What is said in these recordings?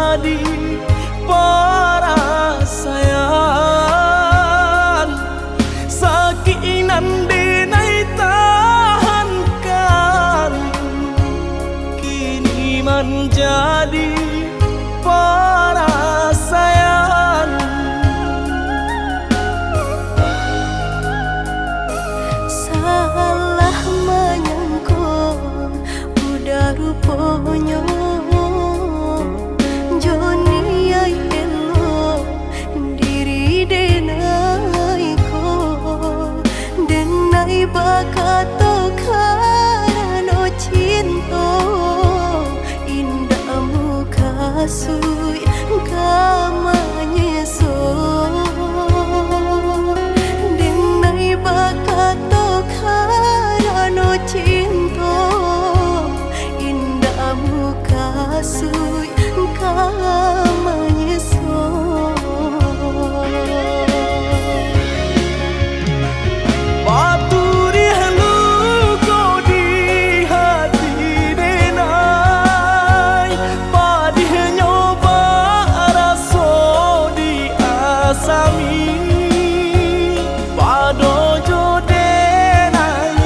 menjadi perasaan sakinan denai tahankan kini menjadi perasaan. Salah menyangka udah rupanya Joni ay elo diri denai ko denai bakato karano cinta indah muka sui kamanya so denai bakato karano cinta indah muka sui kamanya so. Paturi halu kau di hati denai padih nyoba raso di asami padojo denai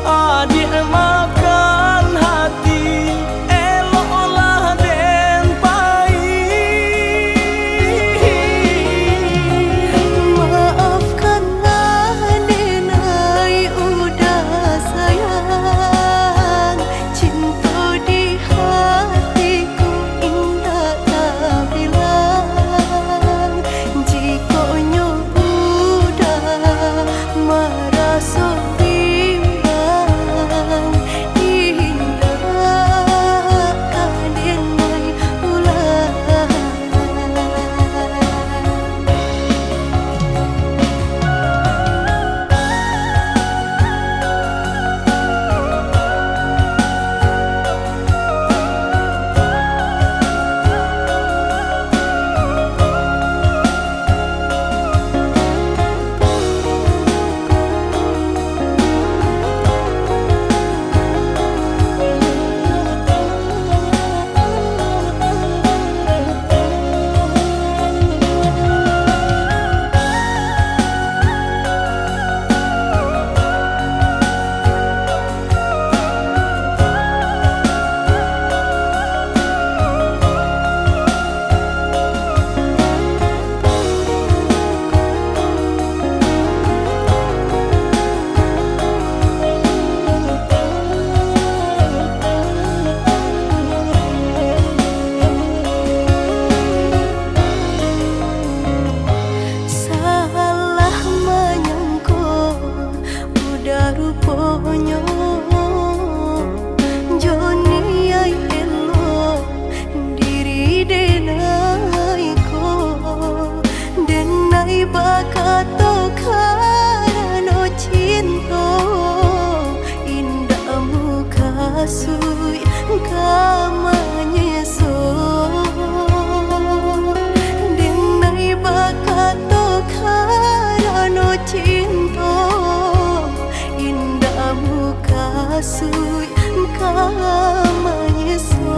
adik makan hati eloklah den pai. Maafkanlah denai udah sayang cinta di hatiku indah tak bilang jika udah merasa bimbang indah denai ulang. Salah menyangka udah rupanya Joni ay elo diri denai ko denai bakato karano cinta indah muka sui kamanya so denai bakato karano cinta indah muka sui kamanya so.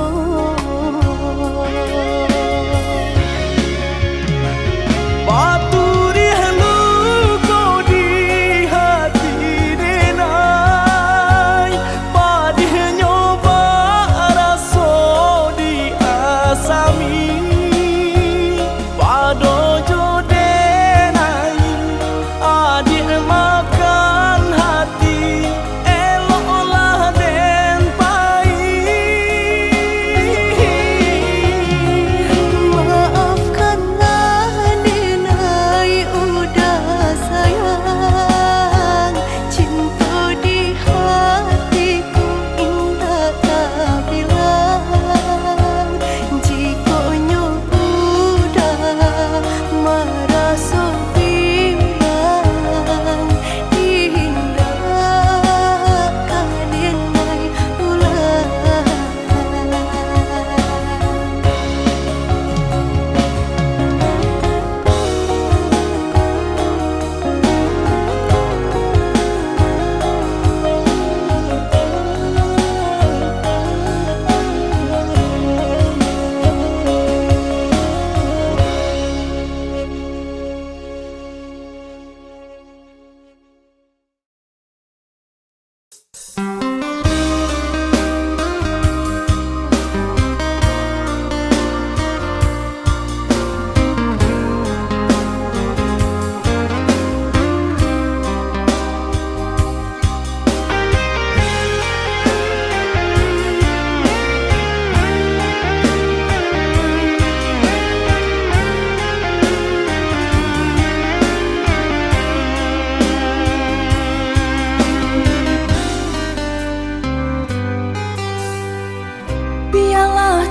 Paturi halu kau di hati denai padih nyoba raso di asami padojo denai adik makan hati eloklah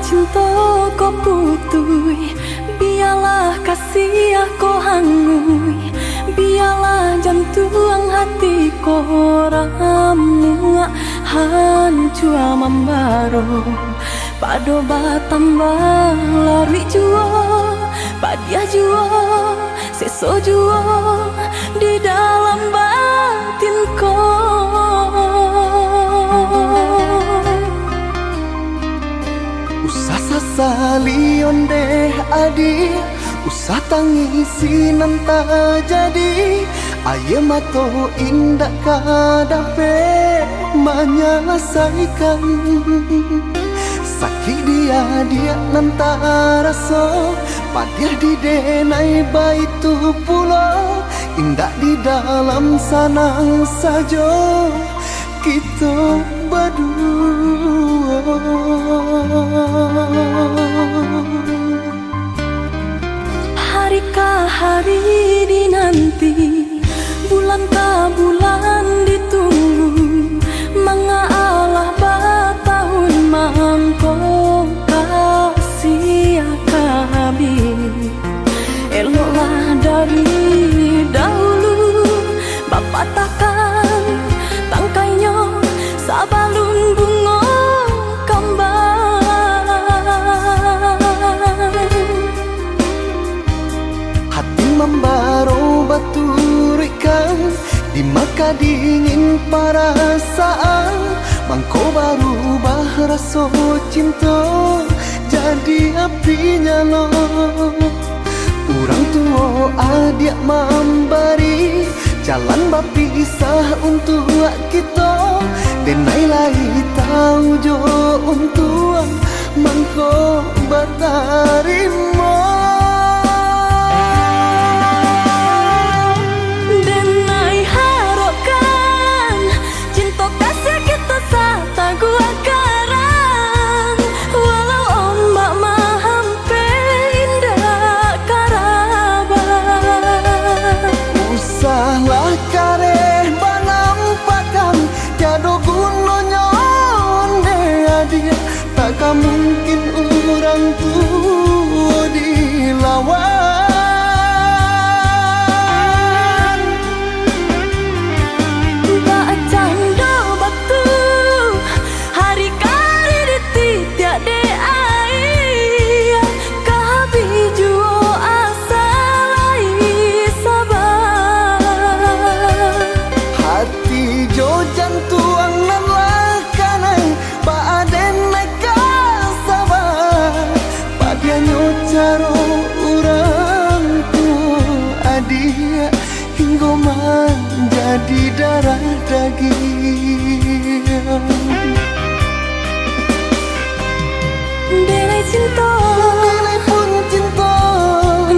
cinta ko putui, biarlah kasih aku hangui, biarlah jantung hati ko ramu hancur membaro. Pado batambah lari jua, padia jua, seso jua di dalam batinku. Usah sasali onde adi, usah tangisi nanta jadi. Aye mato indah kadape menyelesaikan. Sakit dia nanta rasa, padiah di denai baitu pulau. Indah di dalam sanang saja kita berdua. Hari ke hari dinanti, bulan ke bulan ditunggu. Mengalah batahun mangko kasih kami. Eloklah dari dahulu, Bapak takkan tangkainya sabalun bunga kembang. Hati membaro baturikan, di maka dingin perasaan. Mangko baru rasa cinta jadi api nyala. Orang tua adik memberi jalan berpisah untuk kita. Denai lai tahu jo untuk mangko batarimo. Takkan mungkin orang tua dilawan. Bacang do batu, hari kali ditidak de air. Kabi juo asal sabar. Hati jo jantung nan lakanai, baaden caro orang tua adik hingga menjadi darah daging. Denai cinta, denai pun cinta,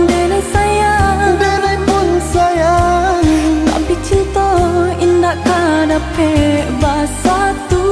denai sayang, denai pun sayang. Tapi cinta indah kadape basatu.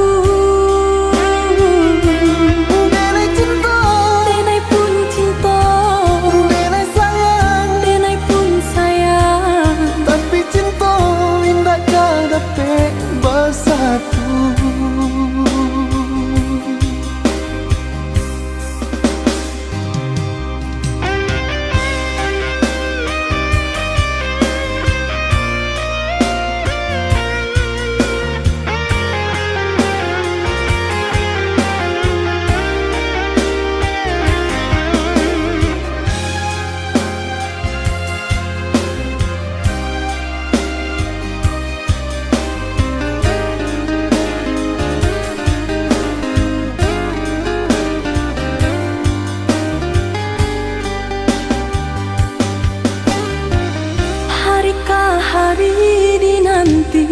Hari dinanti,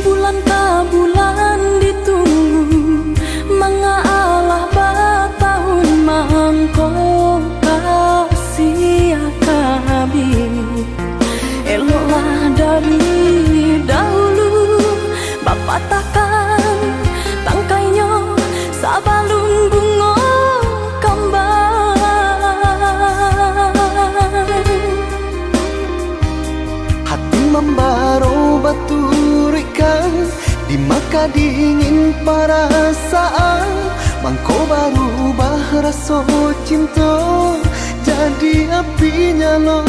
bulan ke bulan ditunggu. Mengalah batahun mangko kasih kami. Eloklah dari dahulu, Bapak takkan tangkainya sabalun bunga membaro baturikan, di maka dingin perasaan. Mangko baru rasa cinta jadi api nyala.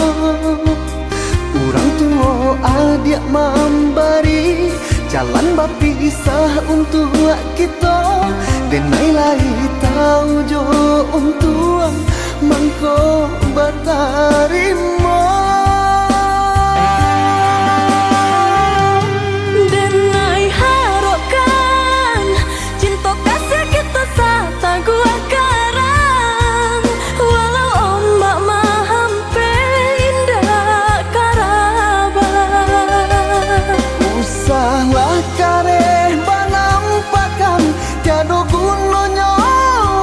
Orang tua adik memberi jalan berpisah untuk kita. Denai lai tahu jo untuk mangko batarimo. Denai harapkan cinta kasih kita sata gua karang. Walau ombak mahampe indah karaban. Usahlah kareh banampakan tiada gunanya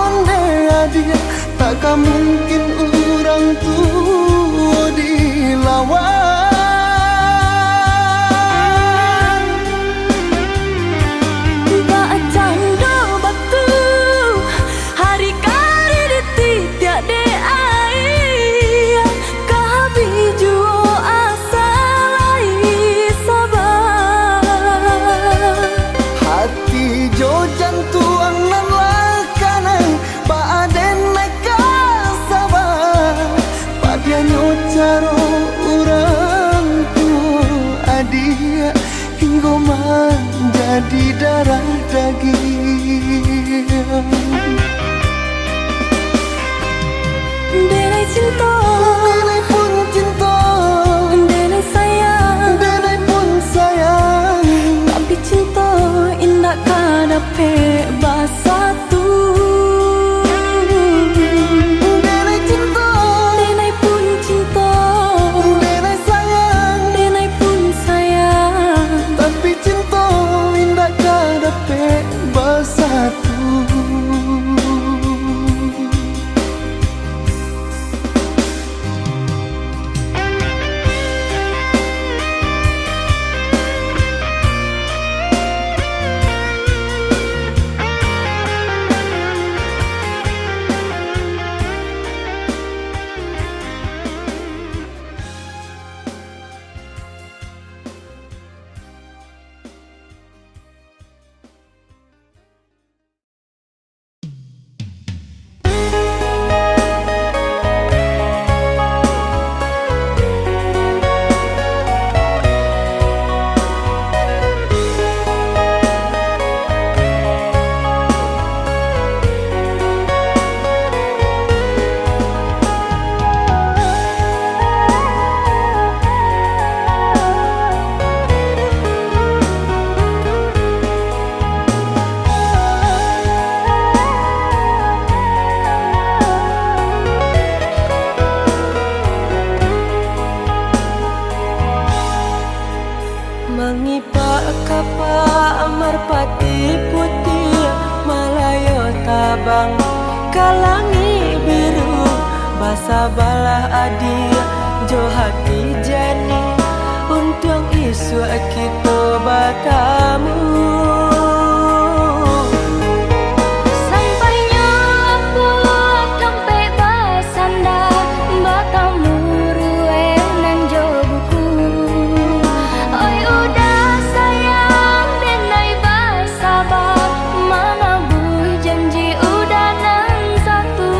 onde dia. Takkan mungkin orang tua dilawan. Tak canda batu hari kari ditidak de air. Kabi juo asal sabar. Hati jo jantung nan lakanan baaden naik sabar. Padianyo caro orang tua adia hingga menjadi darah daging. Denai cinta, Denai pun cinta, denai sayang, denai pun sayang. tapi cinta indah kadape basatu. Denai cinta, Denai pun cinta, denai sayang. denai pun sayang. Tapi cinta indah kadape bersatu. Mengipak kapa merpati putih Malayo tabang kalangi biru Basa balah adi jo hati jani Untung isu kita bertemu. Sampainya aku sampai basanda bertemu ruang nan jo buku. Oi udah sayang denai bersabar mana buih janji udah nan satu.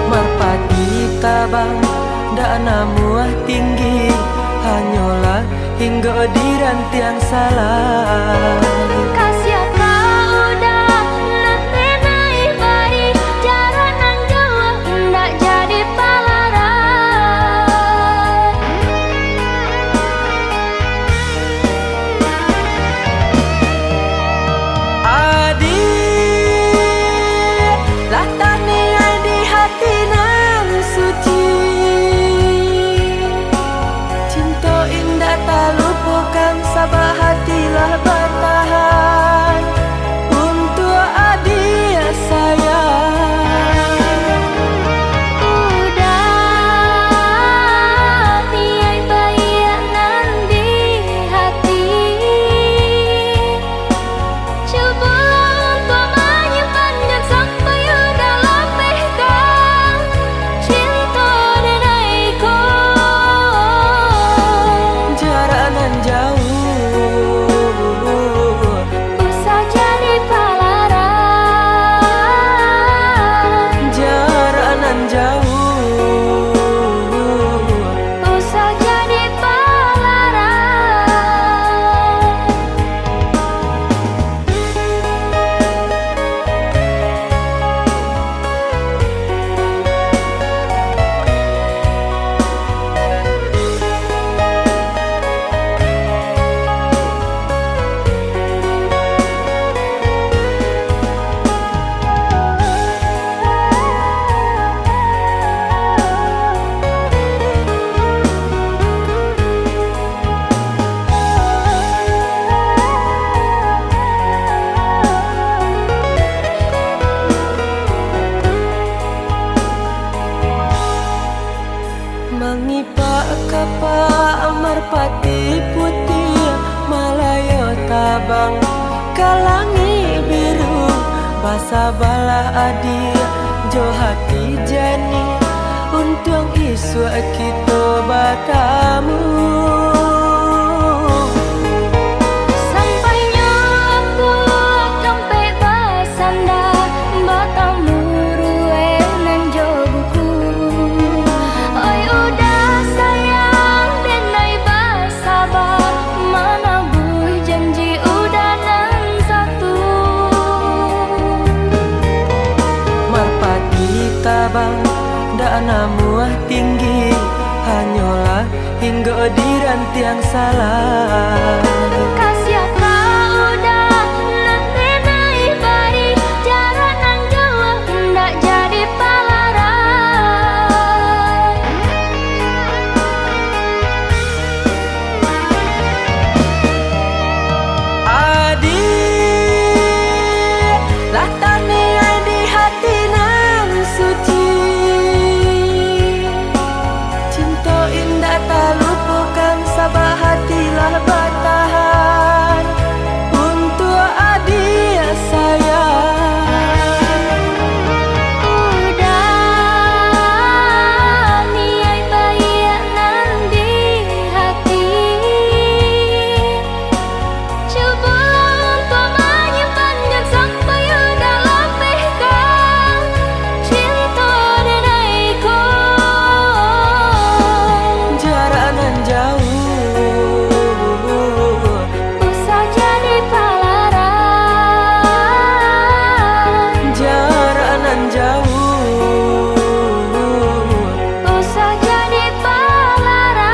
Merpati tabang dak namuah tinggi hanyalah hingga di rantiang salah. Kasih kau udah nanti naik baik jarak nan jauh ndak jadi paharan. Adik lah tania di hati nan suci. Cinta indah tak lupakan sabah hatilah bertahan. tabang kalangi biru basa bala adi jo hati jani untung isu kita bertemu. Sampainya aku sampai basanda bertemu rue nan jo buku. Oi udah sayang denai basabar mana bui janji udah nan satu. Merpati tabang dak namuah tinggi hanyalah hingga di rantiang salah. Kasih kau udah nanti naik bari jarak nan jauh ndak jadi palaran. Adik lah tani di hati nan suci cinta indah tak lupakan sabah hatilah bertahan untuk adik sayang. Udah niai baik nan di hati. Cobalah untuk menyimpannya sampai udah lepihkan cinta denaiku. Jarak nan jauh Usah jadi palaran. jarak nan jauh Usah jadi palaran.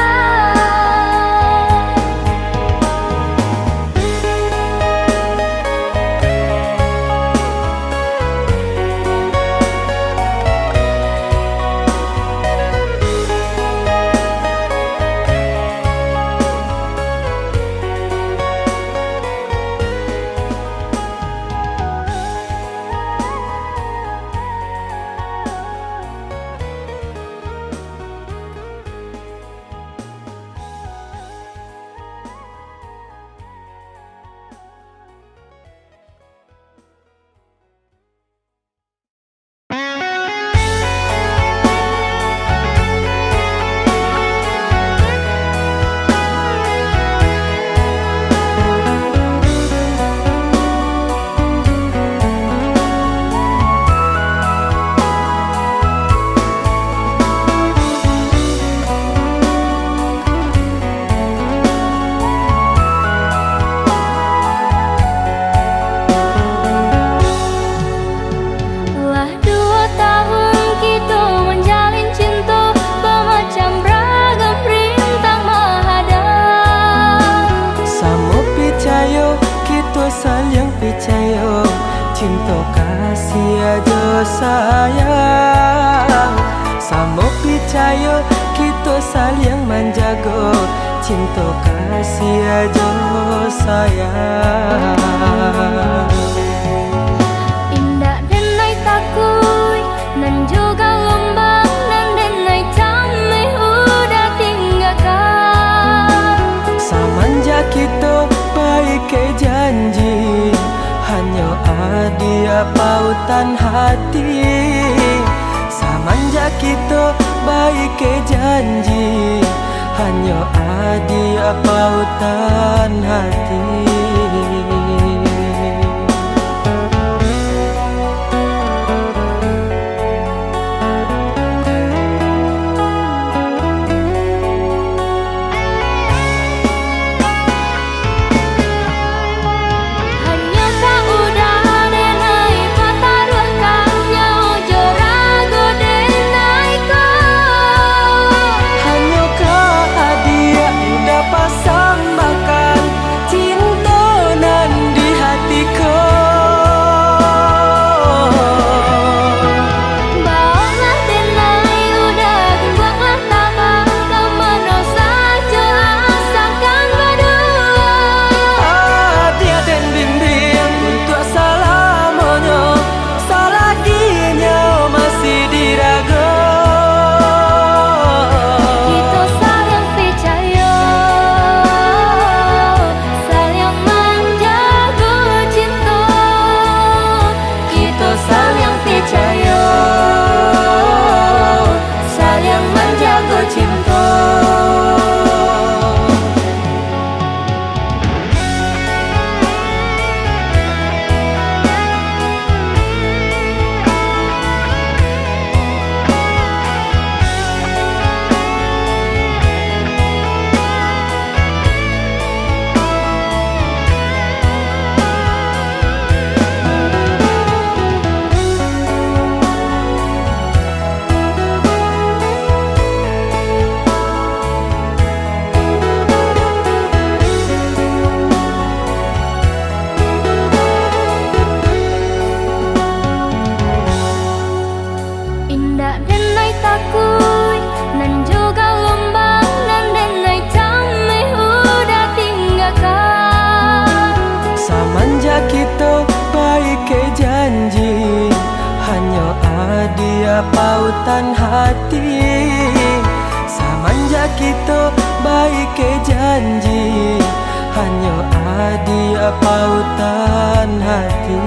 Lah 2 tahun kita menjalin cinta bermacam ragam rintang menghadang. Samo picayo kita saling picayo cinta kasih aja sayang. Samo picayo kita saling menjaga cinta kasih aja sayang. Indah denai takui nan juga lembang nan denai camih udah tinggalkan. Samanja kita baik ke janji hanya adia pautan hati. Samanja kita baik ke janji hanya adia pautan hati. Hanya kau udah denai kata ruhkannya ojo ragu denaiku. Hanya kau adia udah pasang makan cinta dia pautan hati. Samanja kita baik ke janji, hanya dia pautan hati.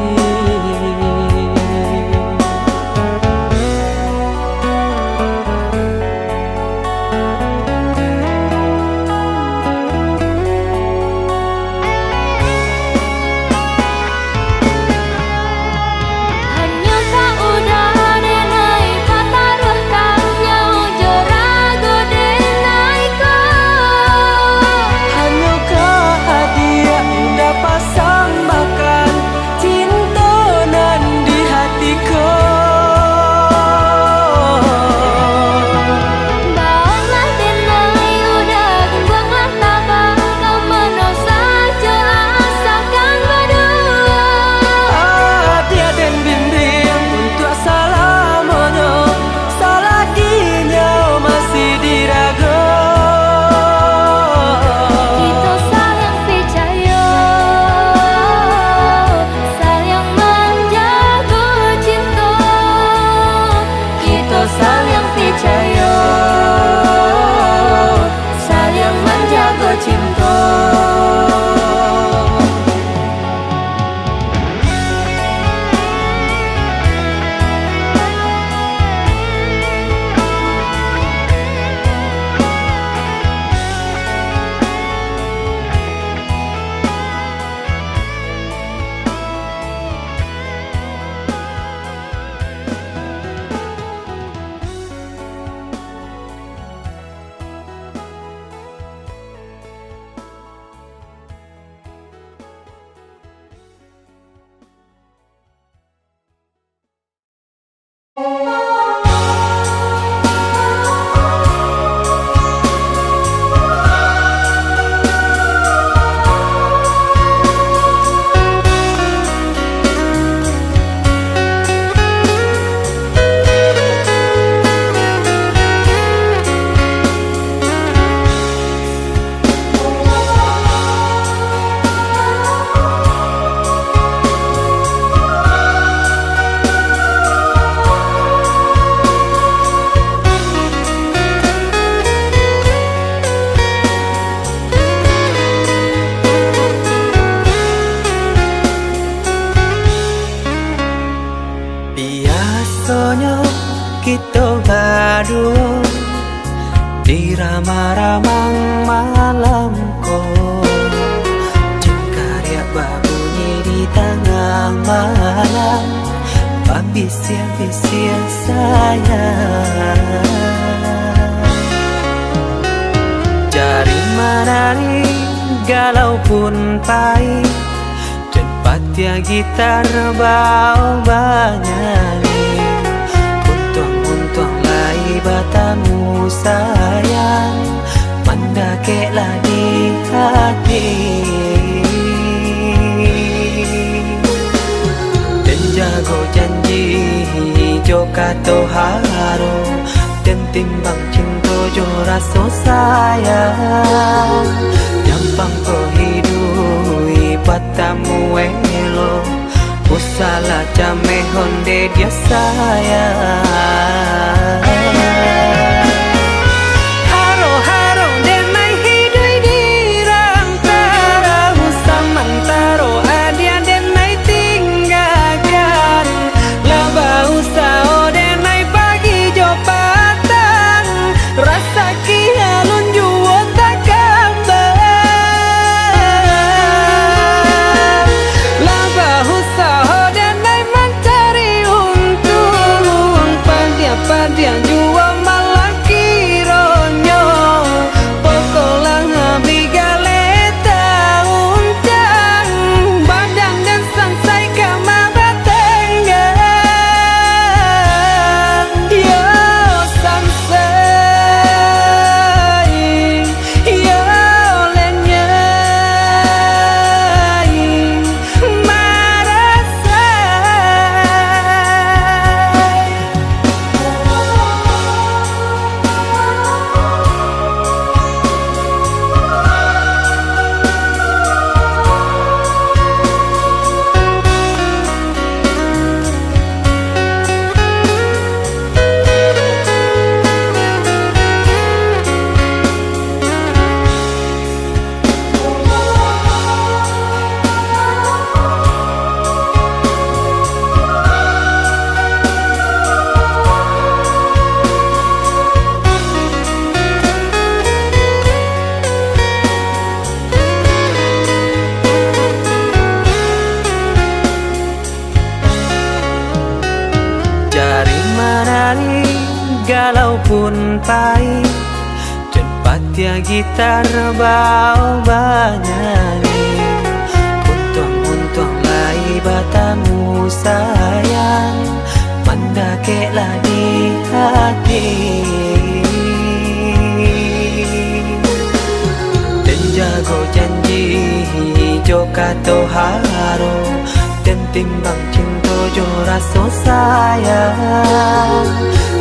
Biasanya kita berdua di ramah-ramang malam ko, jengkarya babunyi di tengah malam, babisia-bisia sayang. Jari menari galau pun pahit, dan patia gitar bau banyak. Batamu sayang, mendakeklah di hati. Dan jago janji joka toharo, dan timbang cinta jo rasa sayang. Nyampang ko hidui batamu elo, usala jame honde dia sayang. Haro-haro denai hidui di rantara, samantaro adia denai tinggalkan. Laba usao denai pagi jo patang, rasa kialun juo tak kabar. Laba usao denai mencari untung, padian galau pun pahit, cepat ya gitar bau bernyanyi. Untung lai batamu sayang, mendakeklah di hati. Dan jago janji jo kato haro, dan timbang cinta jo rasa sayang.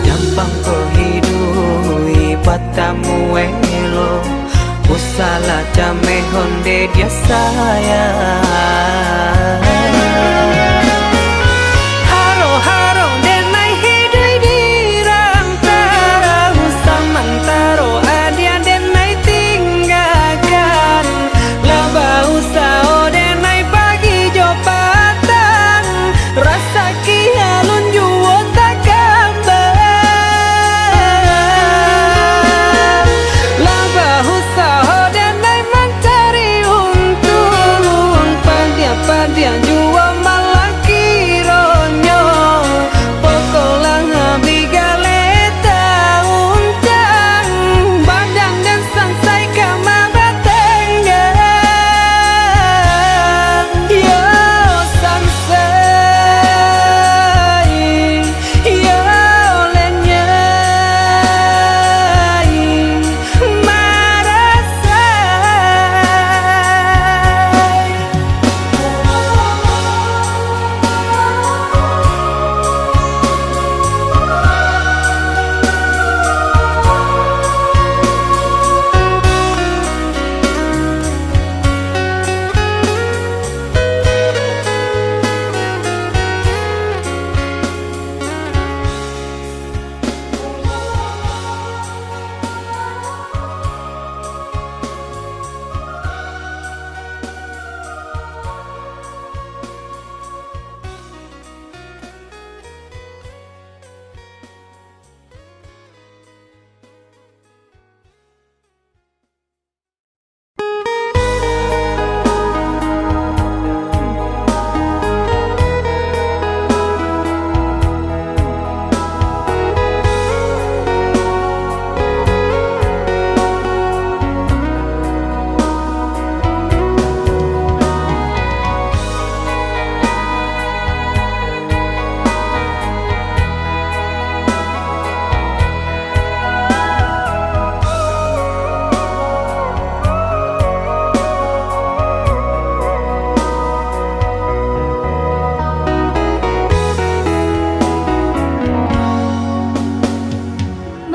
Nyampang ko hidui batamu elo, usala jame honde dia sayang. Haro denai hidui di rantara, samantaro adia denai tinggalkan. Laba usao denai pagi jo patang, rasa kialun juo tak kabar. Laba usao denai mencari untung, pandian juo malah kironyo. Pokolang bigaleta uncang, badang dan sangsai kamada tenggang. Yo sangsai, yo lenyai, marasai.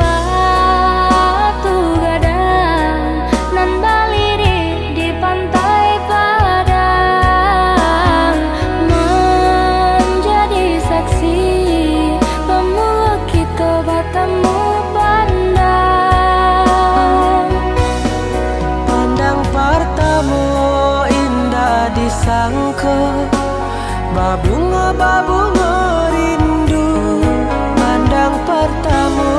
Batu gadang nan balirik di pantai Padang, menjadi saksi pemula kita bertemu pandang. Pandang pertama indah disangka, babunga rindu. Pandang pertama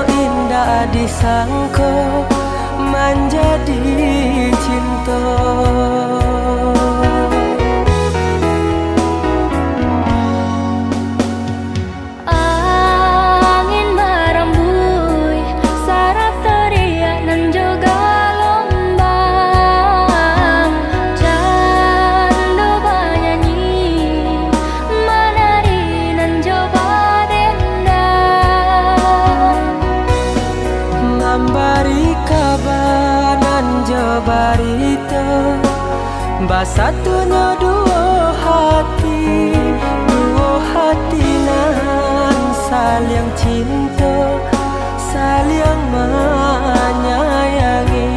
indah disangka, menjadi cinta. Angin merembui, sarap teriak dan juga lombang. Candu bernyanyi, menari dan coba dendang. Ngambari kabanan jo barita, basatunya dua hati nan saling cinta, saling menyayangi.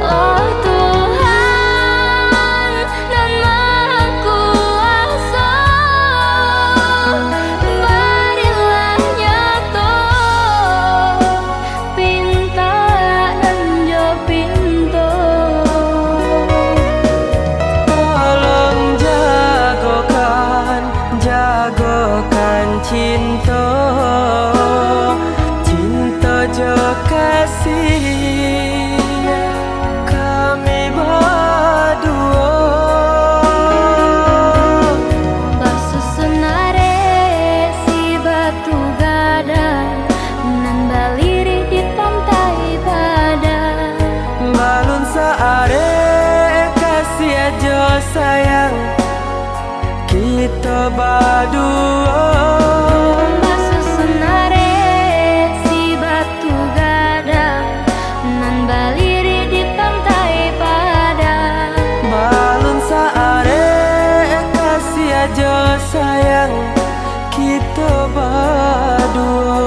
Oh Tuhan dan Maha Kuasa, berilah nyata pinta dan jo pintu. Tolong jagokan cinta sayang kita berdua. Masusunare si batu gadang nan baliri di pantai Padang. Balon saare kasih aja sayang kita berdua.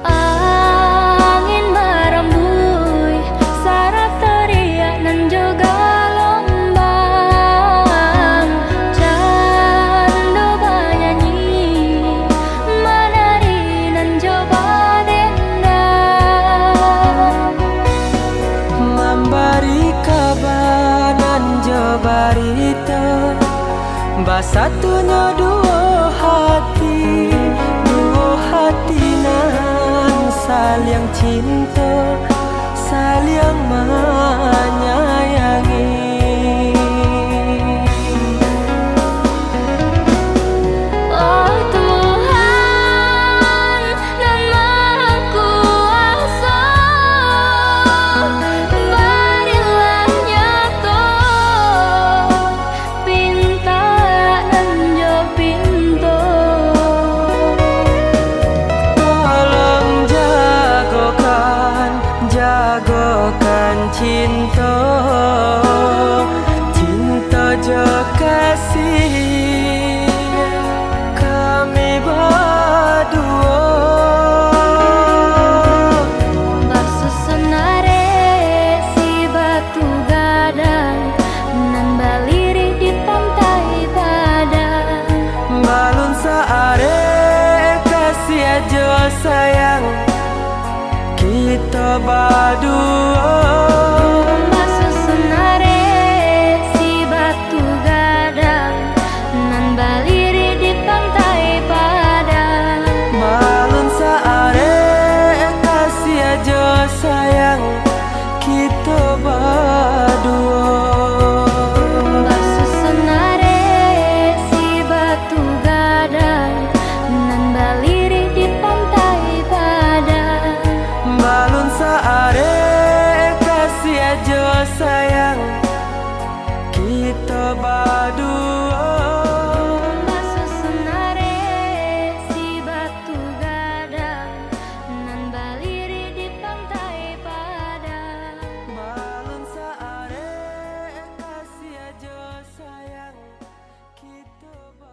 Angin merembui syarat teriak nan juga lombang. Candu banyanyi menari nan coba dendang. Memberi kabar nan jo barita basatunya dua hati nan saling cinta saling menyayangi. Oh Tuhan nan Maha Kuasa, berilah nyata pinta nan jo pinto. Tolong jagokan cinta jo kasih kami berdua. Basusunare si batu gadang nan baliri di pantai Padang. Balon saare kasih aja sayang kita berdua. Masusunare si batu gadang nan baliri di pantai Padang. Balon saare kasih aja sayang kita berdua. Basusunare si batu gadang nan baliri di pantai Padang. Balon saare kasih aja sayang kita berdua. Masusunare si batu gadang nan baliri di pantai Padang. Balon saare kasih aja sayang kita berdua.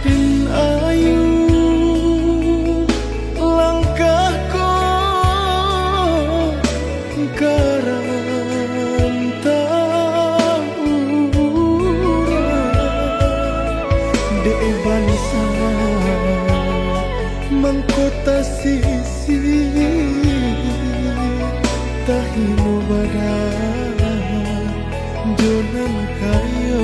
Bin ayu langkahku karantau de bangsa mangkota sisi tahinu badan jonan kayo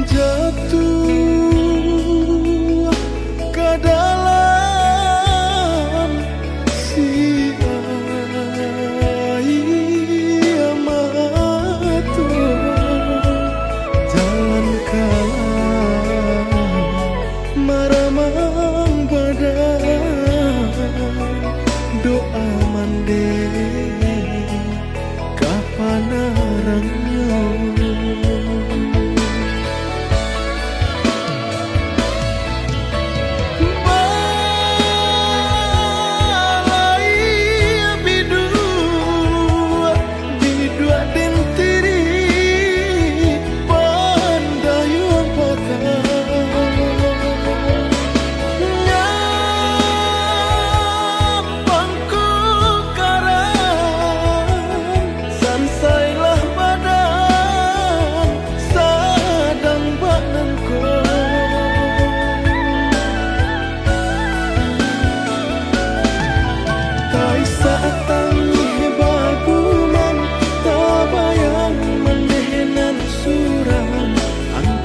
jatuh ke dalam si air mata jalan kalah narangnya.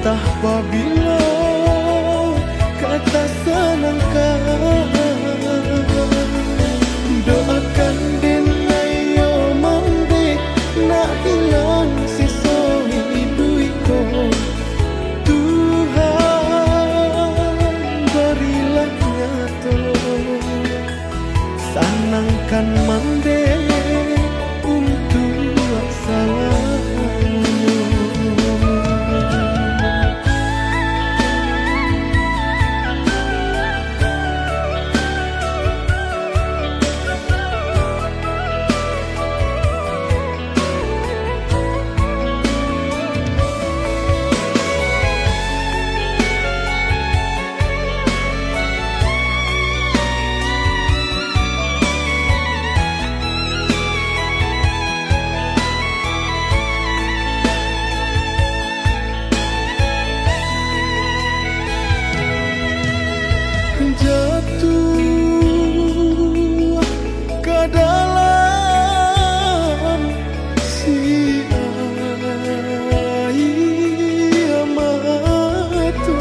Apabila kata senangkan, doakan dinayo mandi nak hilang sisa hidupku. Tuhan berilah nyata, senangkan mandi untuk salah. Jatuh ke dalam si air mata,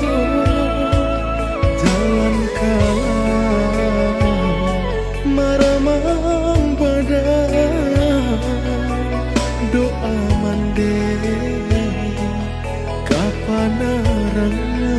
jalan kalah maramang badan, doa mande kapan narangnya.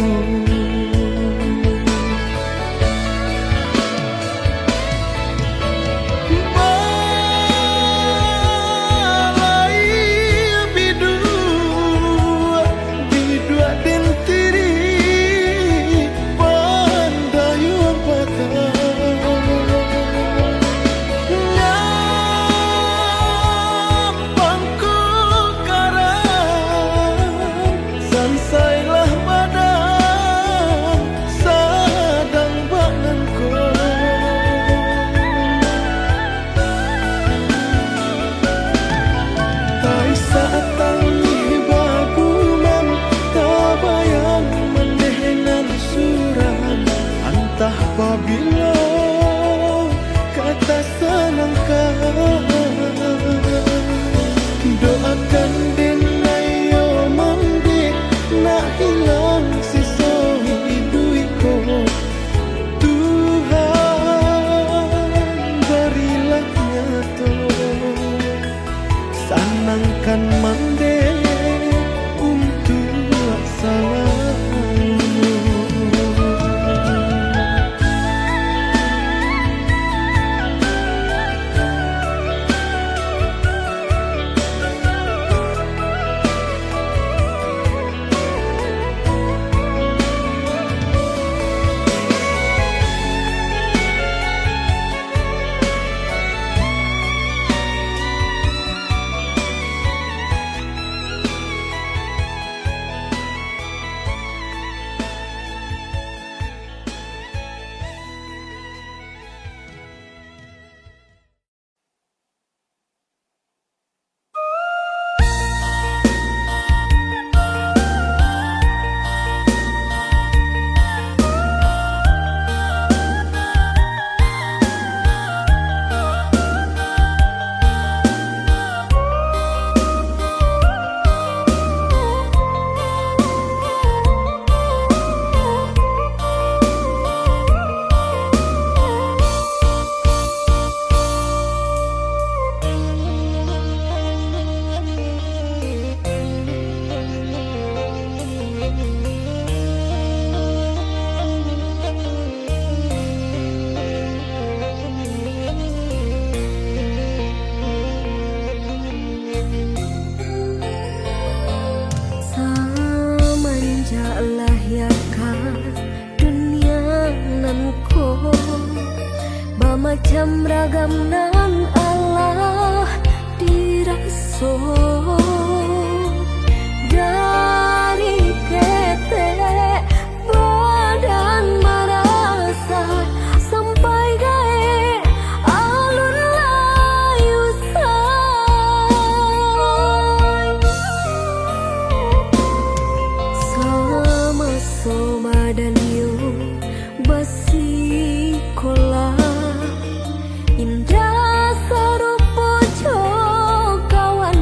Apabila kata senangkan, doakan dinayo mandi nak hilang sisa hidupku. Tuhan berilah nyata, senangkan mandi untuk salah. macam ragam nan Allah diraso dari ketek badan merasa sampai gae alun layu sama-sama dan yuk besi kola indah serupa kawan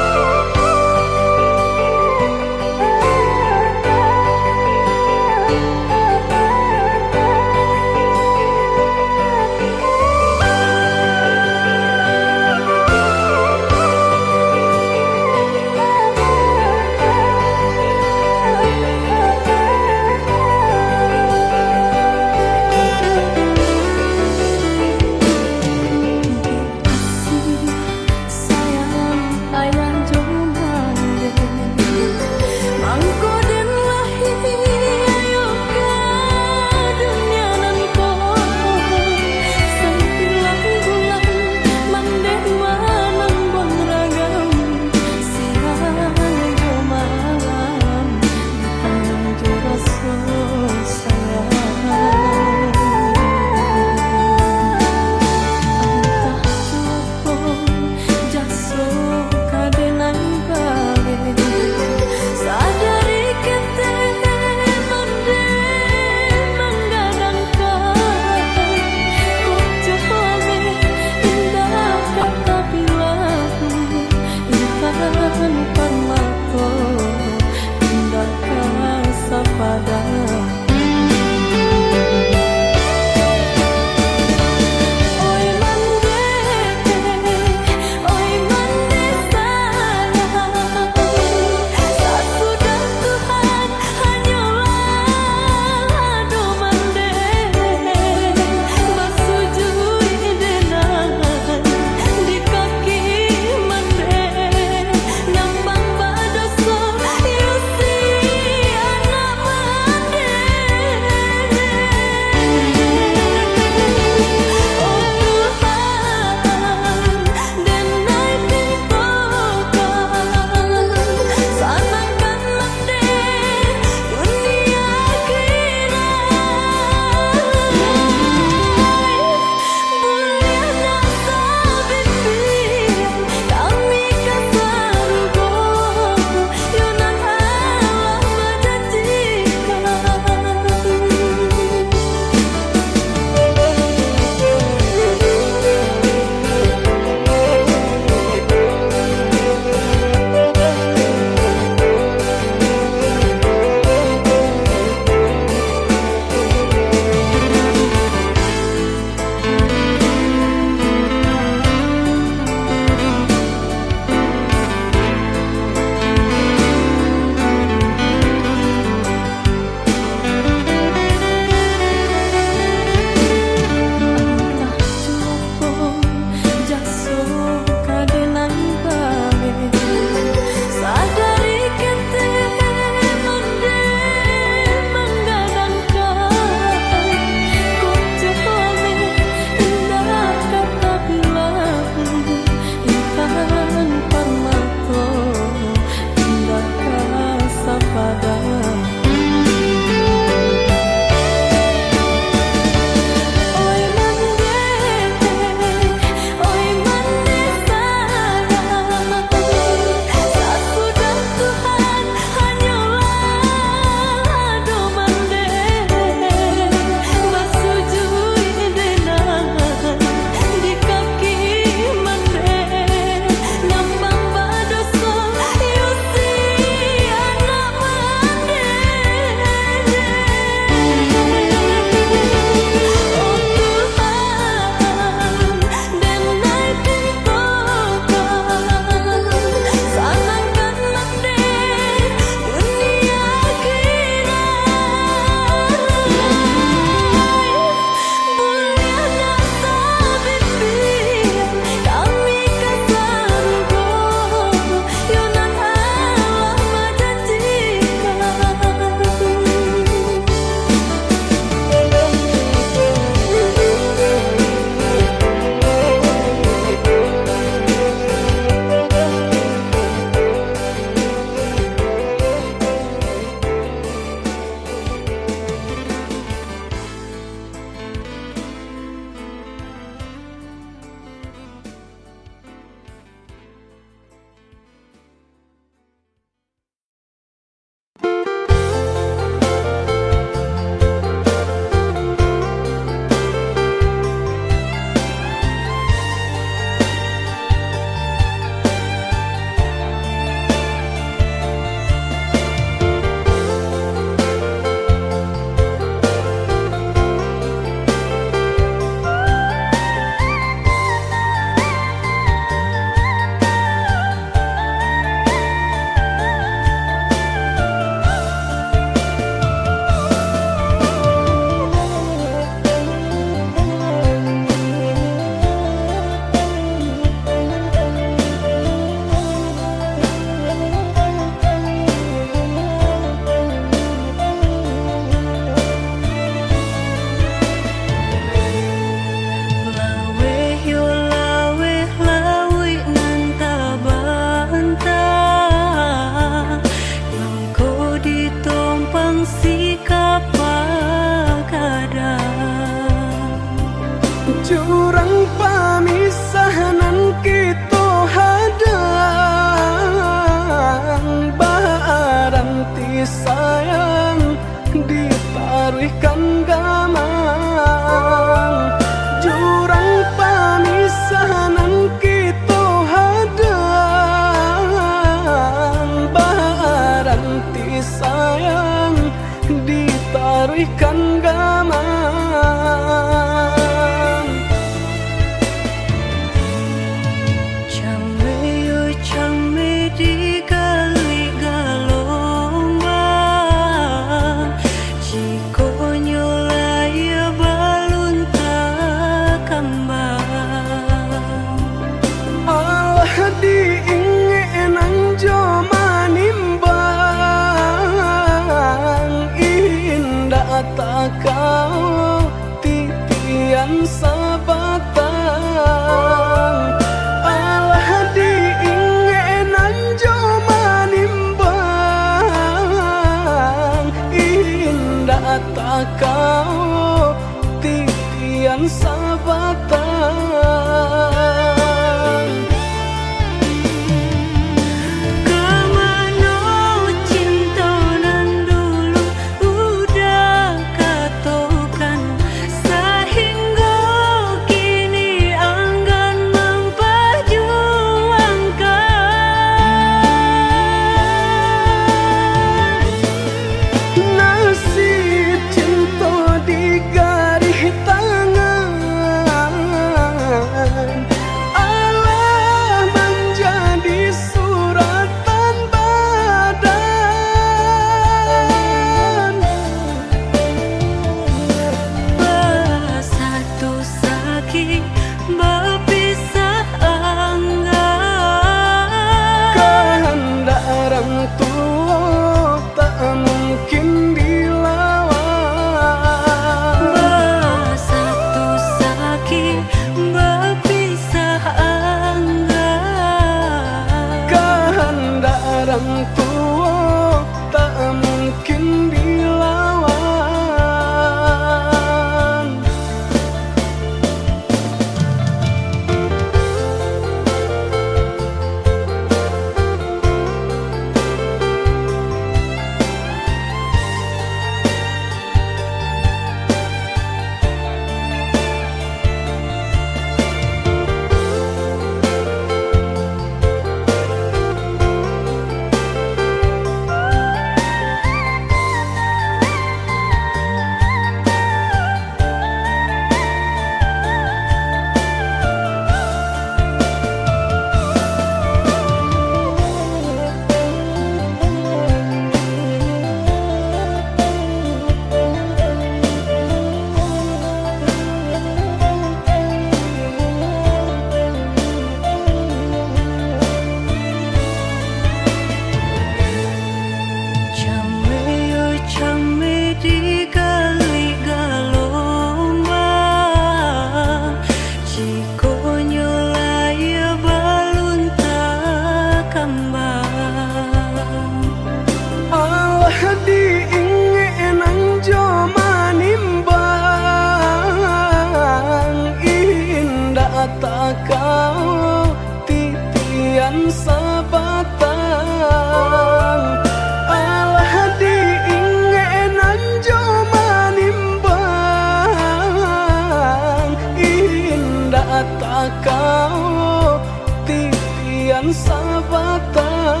batang.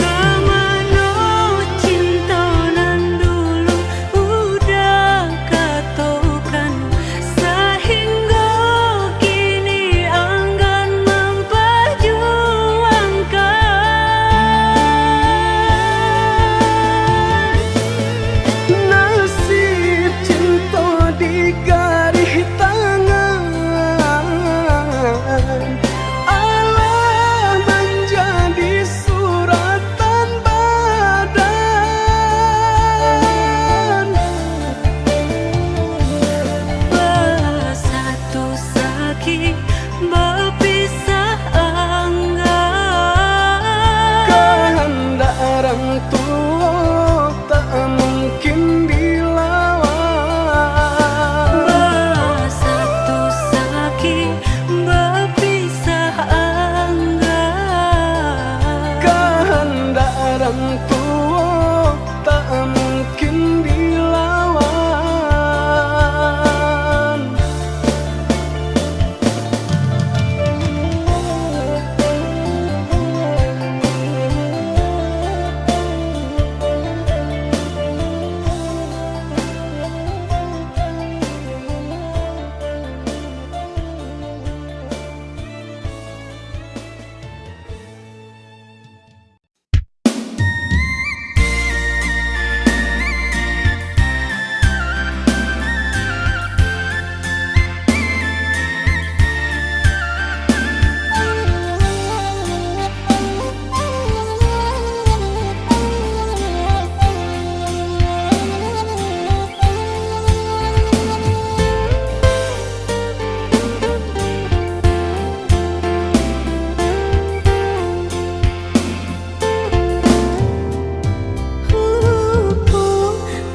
Kemana cinta nan dulu udah katokan, sehingga kini enggan memperjuangkan. Nasib cinta di garis tangan, Allah menjadi suratan badan. Bersatu sakit berpisah enggan, Kehendak orang tua tak mungkin dilawan. bersatu sakit berpisah enggan, Kehendak orang tua tak mungkin dilawan.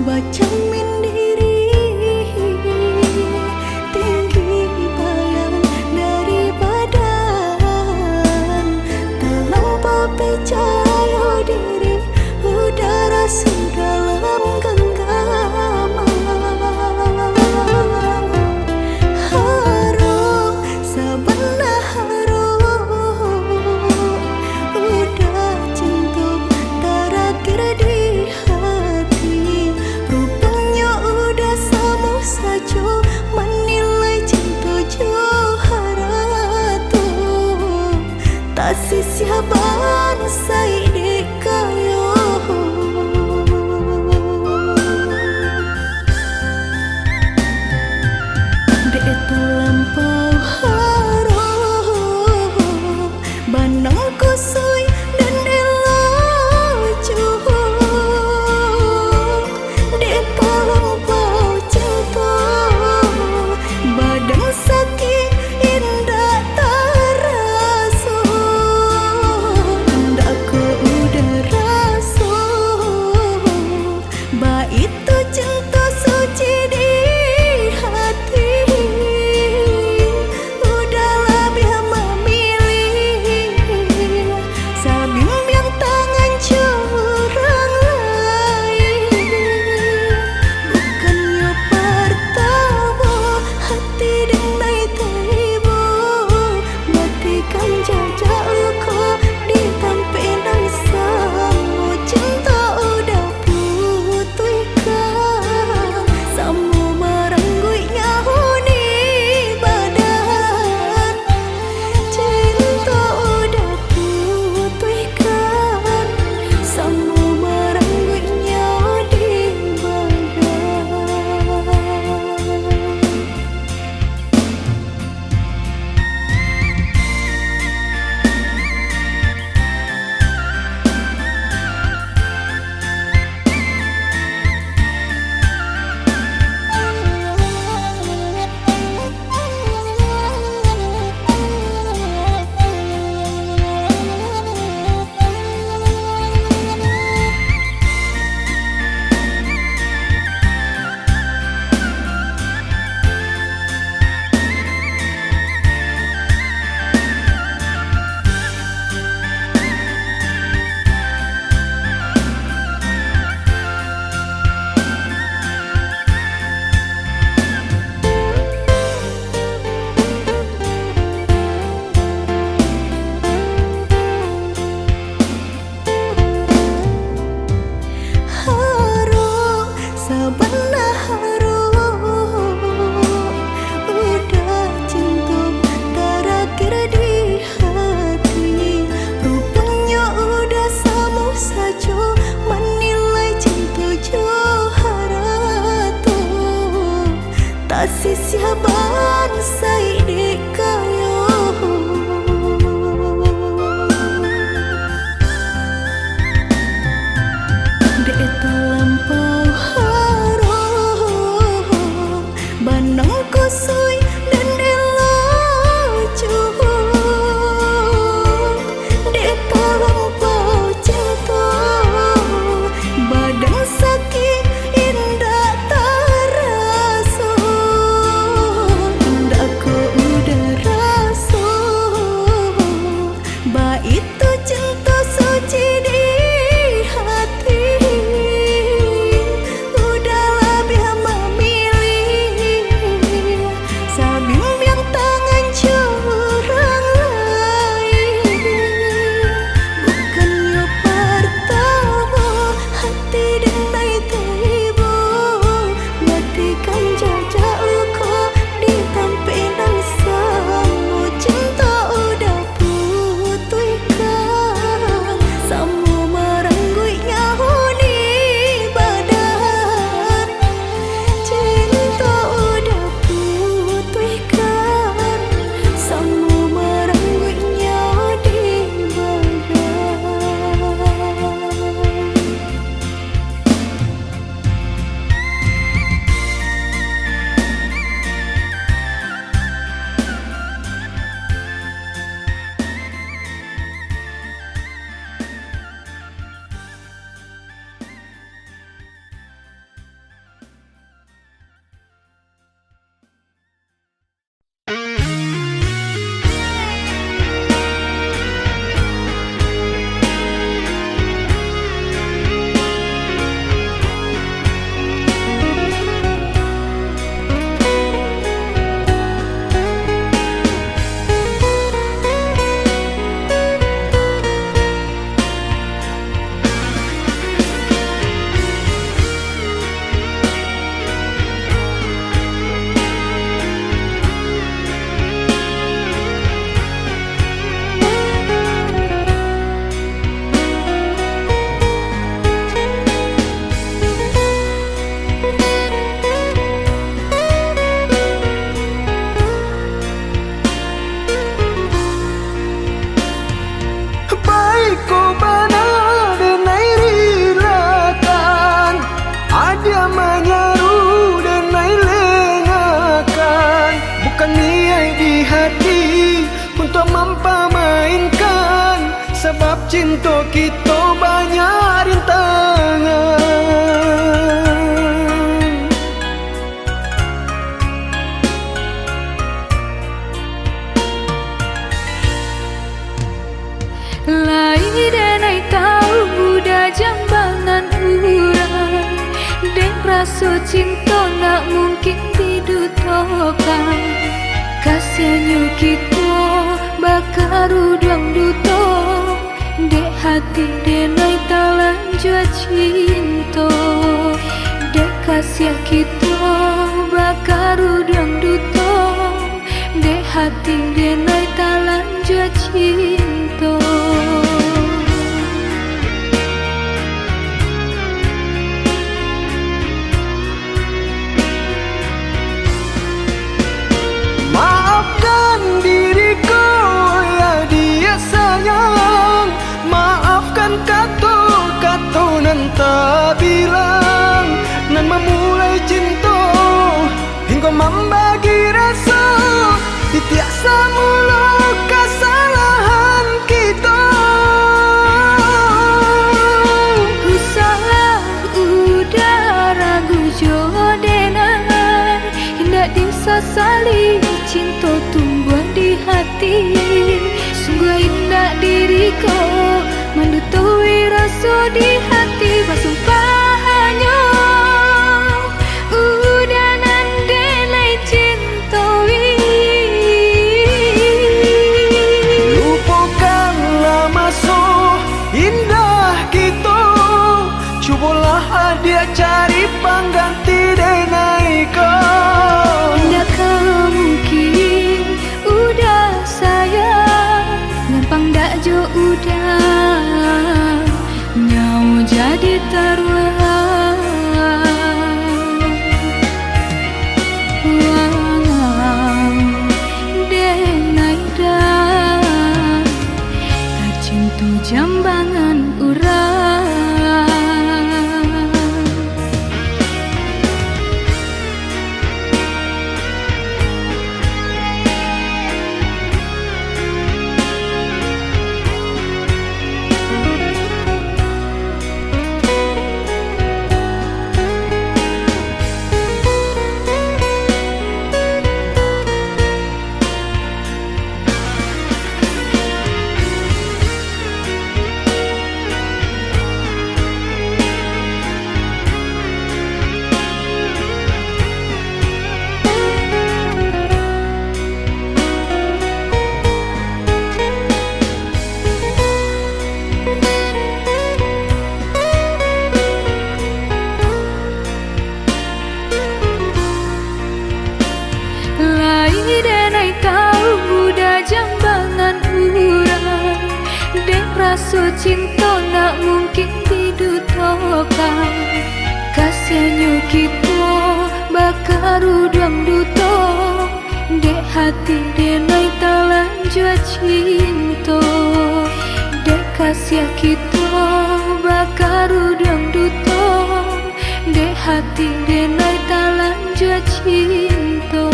Baca mandiri tinggi bayang dari badan, terlampau percaya diri udara sedalam genggaman. Harum sebelah harum udah cinta terakhir di hati. Rupanya udah sama saja menilai cinta Johara tu. Tak sisiaban saya dikayo. Dek terlampau harum banang kusui dan elaju. Dek terlampau cinta badan sakit indah terasa. Hendak ku sai di kayo. Dek terlampau harum banang kusui dan elacu. Dek terlampau cinta badan sakit indah terasa. Indah ku udah rasa ba itu cinta suci di hati. Udah lebih memilih sabim yang tangan curang lain. Bukannya pertama hati denai tiba matikan jajak luka di tampilan samu. Cinta udah putihkan samu merenggut nyawa di badan. Cinta udah putihkan samu merenggut nyawa di baik ko bana denai rilakan ada menyaru denai lengakan. Bukan niai di hati untuk mempamainkan sebab cinta kita banyak rintangan. Lai denai tahu muda jambangan urang. Dek rasa cinta nak mungkin didutokan. Kasihannya kita bakar udang duto. Dek hati denai talan jua cinta. Dek kasihan kita bakar udang duto. Dek hati denai talan jua cinta. Maafkan diriku ya dia sayang. Maafkan kata-kata nan tak bilang. Nan memulai cinta hingga membagi rasa. Tiap semula kesalahan kita. Usaha udah ragu jodenai. Hendak disesali cinta tumbuh di hati. Sungguh indah diriku mendutui rasa di hati. Bersumpah hanya udah nandenai cintawi. Lupakanlah masa indah kita. Cubalah dia cari pengganti denai kau. Tidakkah mungkin udah sayang gampang dak jo udah nyau jadi taruhan. Wow. cinta nak mungkin didutokan. Kasihannya kita bakaru duang duto, dek hati denai talan jua cinta. Dek kasihan kita bakaru duang duto, dek hati denai talan jua cinta.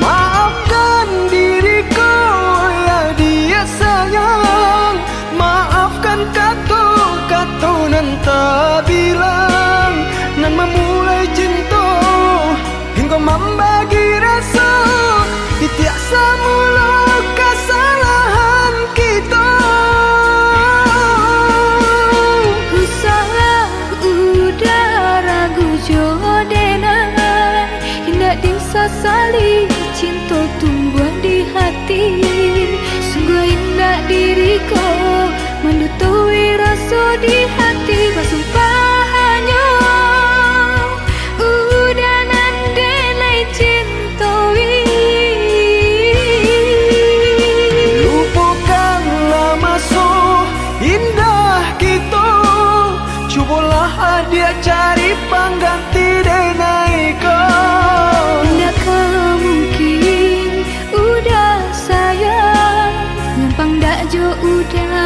Maafkan diriku ya dia sayang, maafkan kata-kata nan tak bilang, nan memulai cinta hingga membagi rasa. Tiap semula kesalahan kita. Ku salah udah ragu jodenai, hendak disasali cinta tumbuh di hati. Sungguh indah diriku mendutui rasa di hati. Bersumpahannya udah nandenai cintoi. Lupakanlah masa indah kita, cubalah dia cari pengganti denai kau. Tidakkah mungkin udah sayang, ngampang dak jo udah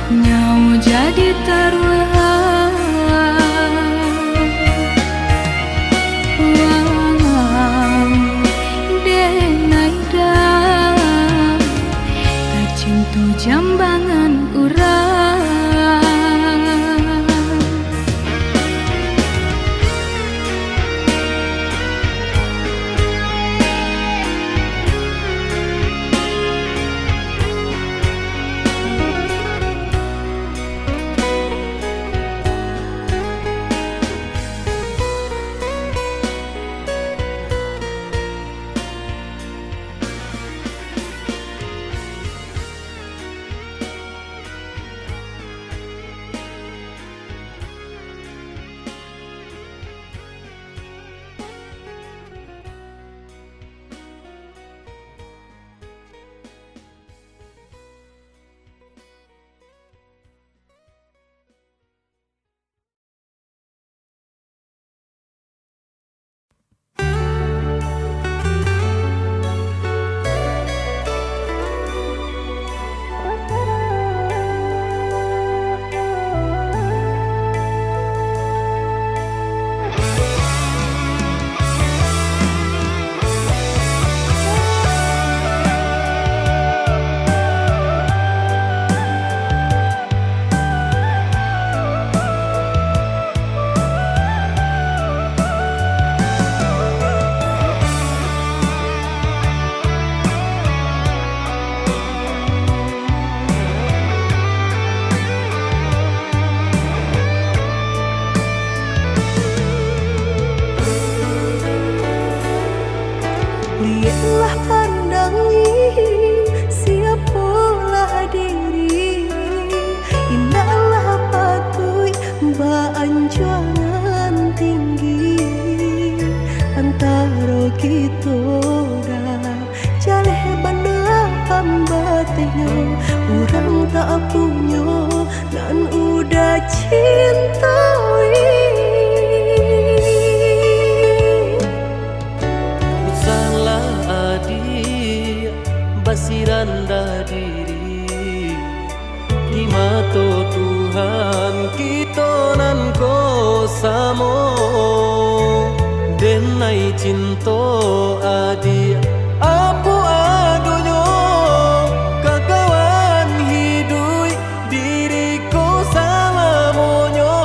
nyau jadi taruhan. Wow, denai dah tak cinta jambangan urang. Lihatlah pandangi siapalah diri, indahlah patui baanjuangan tinggi antara kita dah jaleh banda pambatnya orang tak punya dan udah cintai. Basiranda diri di mata Tuhan kita nan ko samo denai cinta adi apu adonyo kakawan hidui diriku salamonyo.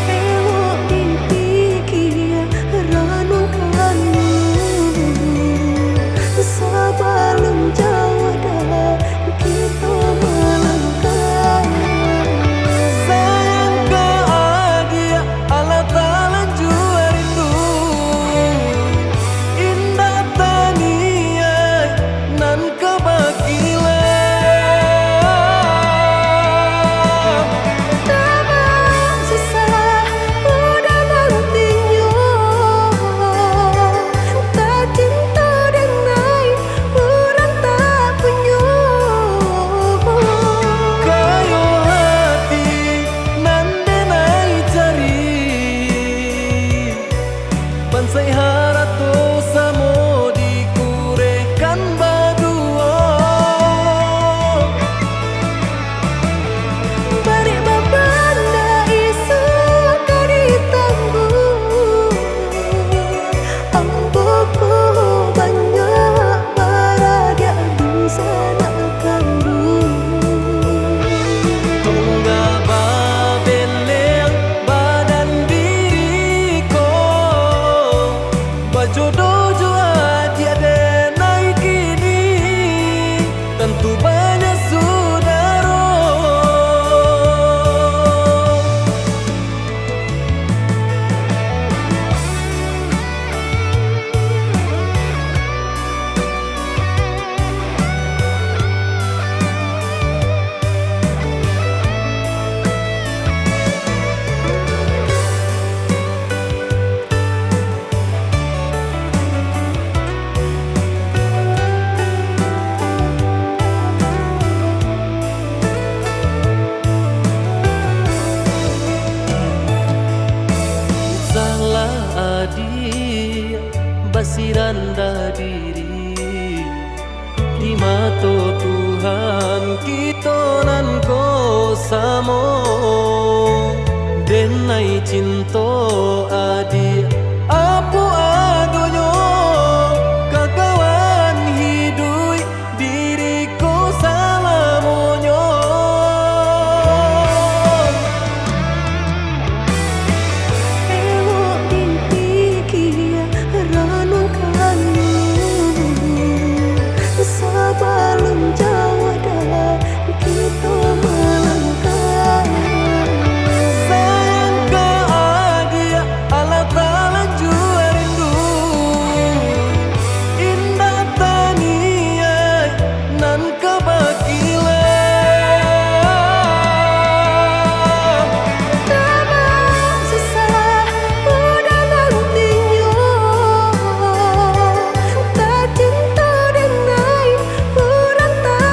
Elok dipikir renungkanmu sebelum jauh dah kita melangkah. Sayang ke adia ala talan jua rindu indah tania nan kebagilan. di mata Tuhan kita nan ko samo denai cinta adi apu adonyo kakawan hidui diriku salamonyo Elok dipikir renungkanmu sebelum jauh dah kita melangkah. sayang ke adia ala tala jua rindu indah tania nan kebakila Tabang susah udah nantinya tak cinta denai orang tak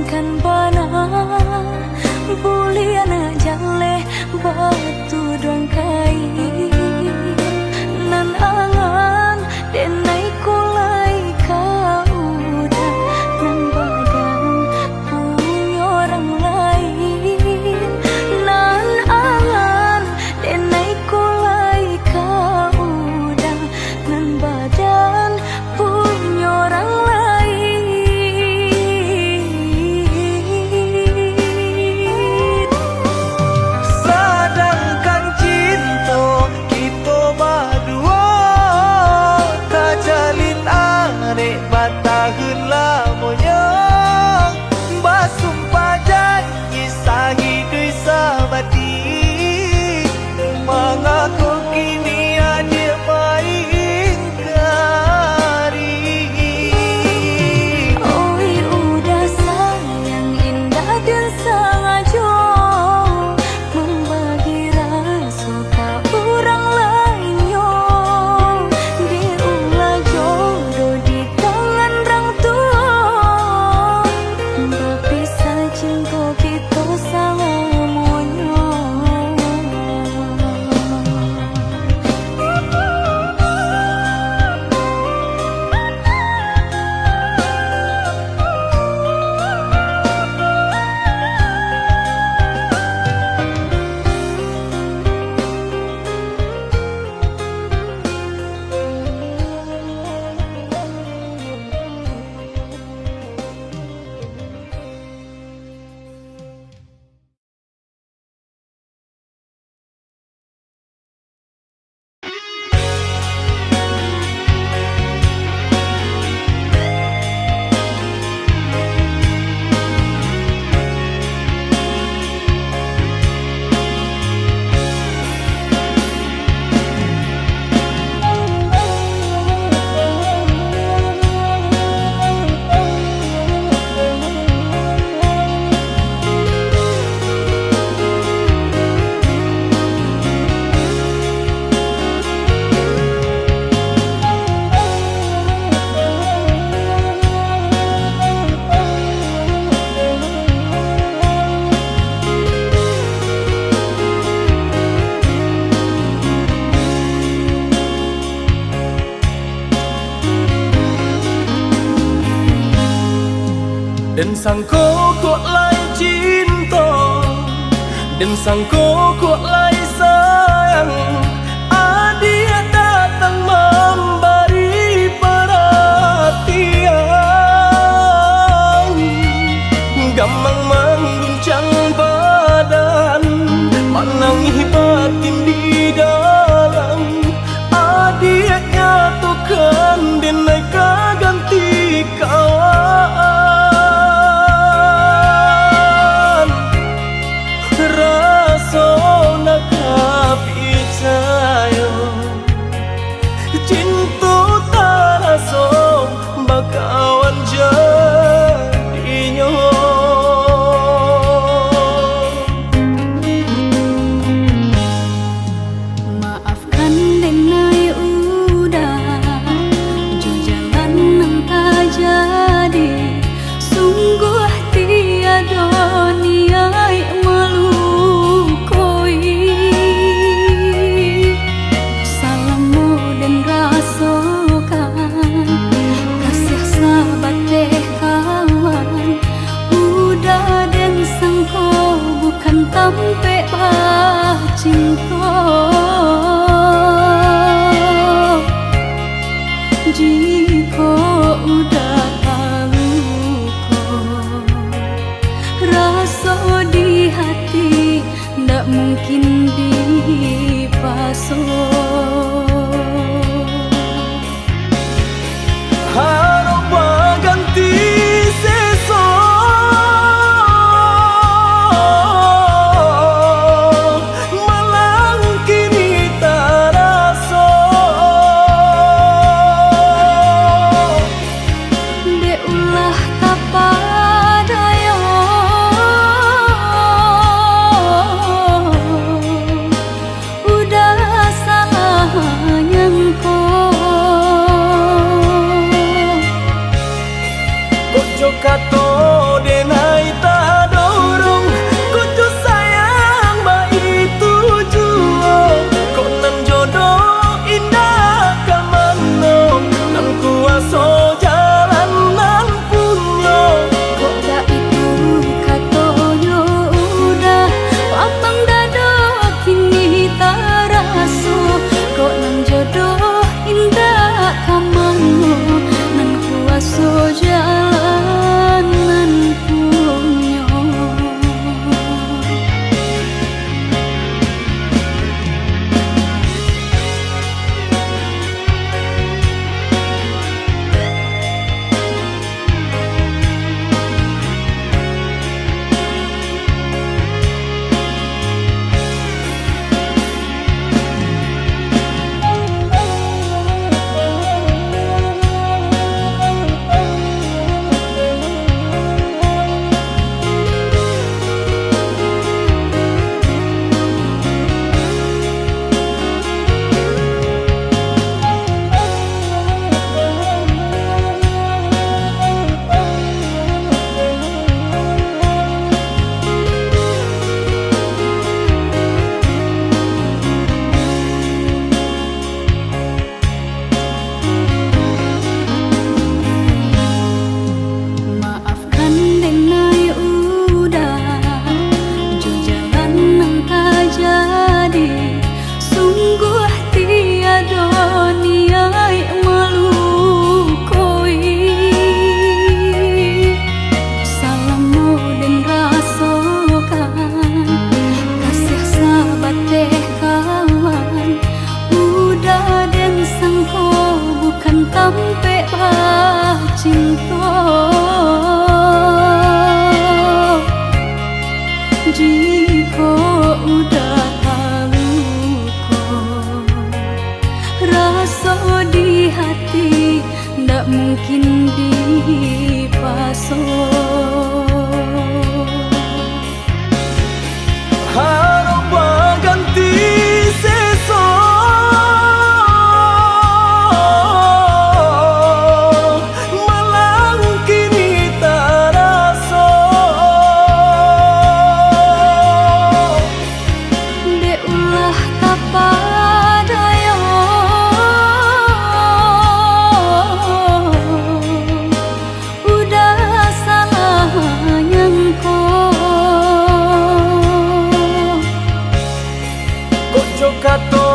kan bana buliana jale batu dong kai nan angan denai kulai kau udah nan badan punya orang lain nan angan denai kulai kau udah nan badan punya orang lain. Sedangkan cinta kita berdua tak jalin aneh batahun lamanya basumpah janji sahidui sabati mengaku kini ada main kari. Oi udah sayang indah dan sengaja membagi rasa ke orang lainnya. Diulah jodoh di tangan orang tua, berpisah cinta kita selamanya. Dan sangko kok lai cinta, dan sangko kok lai sayang. Dia datang memberi perhatian, gamang mengguncang badan, menangi batin di dalam. Dia nyatukan dan naik ganti kawan. Rasa nak percaya cinta tak rasa bakawan jadinya. Maafkan denai udah jo jalan nang tak jadi, sungguh tiada niat melukoi. Salahmu dan rasakan kasih sahabat teh rasa di hati ndak mungkin dipasang. Harap ganti seso malang kini terasa Dek ulah tapadaya udah salah nyangko Kojo kato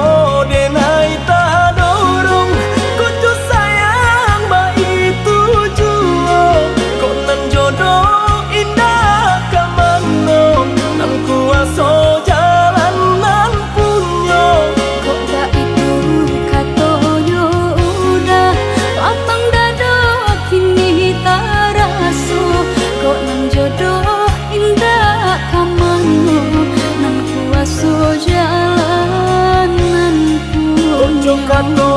denai tak dorong Kojo sayang bayi tujuh Kok nan jodoh indah kamano Nan kuaso jalan nan punyo kok gak itu katoyo udah lapang dado kini taraso kok nang jodoh indah kamano nang kuaso jalanan Kojo kato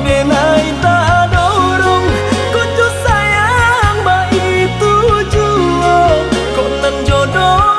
denai tak dorong Kojo sayang bayi tujuh Kok nan jodoh